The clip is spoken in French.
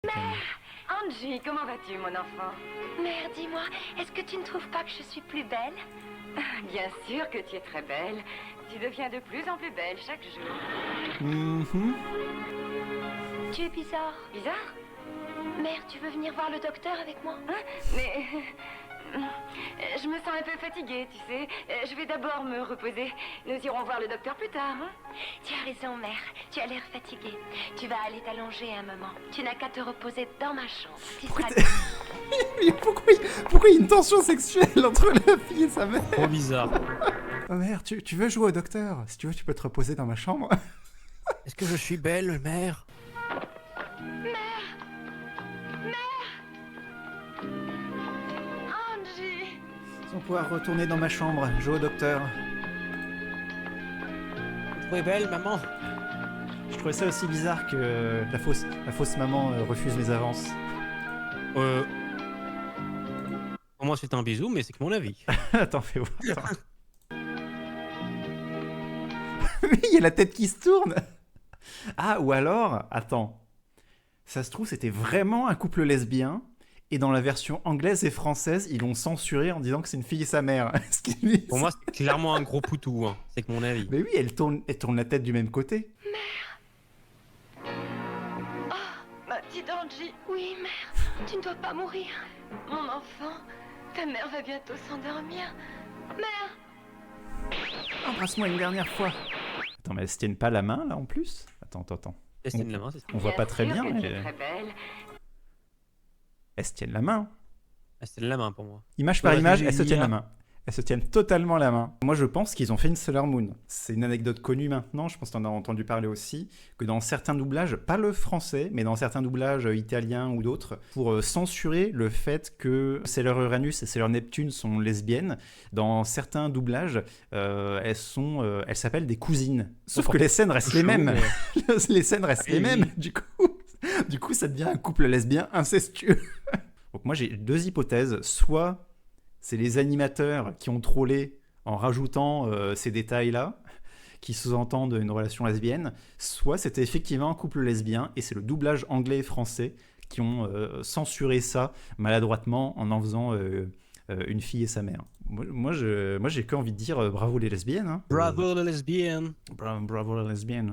capitaine. Angie, comment vas-tu, mon enfant? Mère, dis-moi, est-ce que tu ne trouves pas que je suis plus belle? Bien sûr que tu es très belle. Tu deviens de plus en plus belle chaque jour. Mhm. Tu es bizarre. Bizarre? Mère, tu veux venir voir le docteur avec moi? Hein? Mais... je me sens un peu fatiguée, tu sais. Je vais d'abord me reposer. Nous irons voir le docteur plus tard, hein? Tu as raison, mère. Tu as l'air fatiguée. Tu vas aller t'allonger un moment. Tu n'as qu'à te reposer dans ma chambre. Tu seras... Mais pourquoi il y a une tension sexuelle entre la fille et sa mère? Trop bizarre. Oh mère, tu veux jouer au docteur? Si tu veux, tu peux te reposer dans ma chambre. Est-ce que je suis belle, mère? Angie! Ils vont pouvoir retourner dans ma chambre, jouer au docteur. Vous trouvez belle, maman? Je trouvais ça aussi bizarre que la fausse maman refuse mes avances. Pour moi, c'est un bisou, mais c'est que mon avis. Attends, fais voir. Attends. Il y a la tête qui se tourne. Ah, ou alors, attends. Ça se trouve, c'était vraiment un couple lesbien. Et dans la version anglaise et française, ils l'ont censuré en disant que c'est une fille et sa mère. Pour moi, c'est clairement un gros poutou. Hein. C'est que mon avis. Mais oui, elle tourne la tête du même côté. Ma petite Angie, Oui, mère. Tu ne dois pas mourir. mon enfant, ta mère va bientôt s'endormir. Mère! Embrasse-moi une dernière fois. Attends, mais elles se tiennent pas la main, là, en plus? Attends. C'est une main, c'est ça. On voit pas très bien. sûr que tu Mais... es très belle. Elles se tiennent la main. Ah, c'est la main pour moi. Image par Ouais, image, j'ai elles se une tiennent la IA. main. Elles se tiennent totalement la main. Moi, je pense qu'ils ont fait une Sailor Moon. C'est une anecdote connue maintenant, je pense que tu en as entendu parler aussi, que dans certains doublages, pas le français, mais dans certains doublages italiens ou d'autres, pour censurer le fait que Sailor Uranus et Sailor Neptune sont lesbiennes, dans certains doublages, elles s'appellent des cousines. Sauf que les scènes restent les mêmes. Les scènes restent les mêmes, du coup, ça devient un couple lesbien incestueux. Donc moi, j'ai deux hypothèses. Soit c'est les animateurs qui ont trollé en rajoutant ces détails-là, qui sous-entendent une relation lesbienne, soit c'était effectivement un couple lesbien, et c'est le doublage anglais et français qui ont censuré ça maladroitement en faisant une fille et sa mère. Moi j'ai qu'envie de dire bravo les lesbiennes. Hein. Bravo, la lesbienne. Bravo les lesbiennes.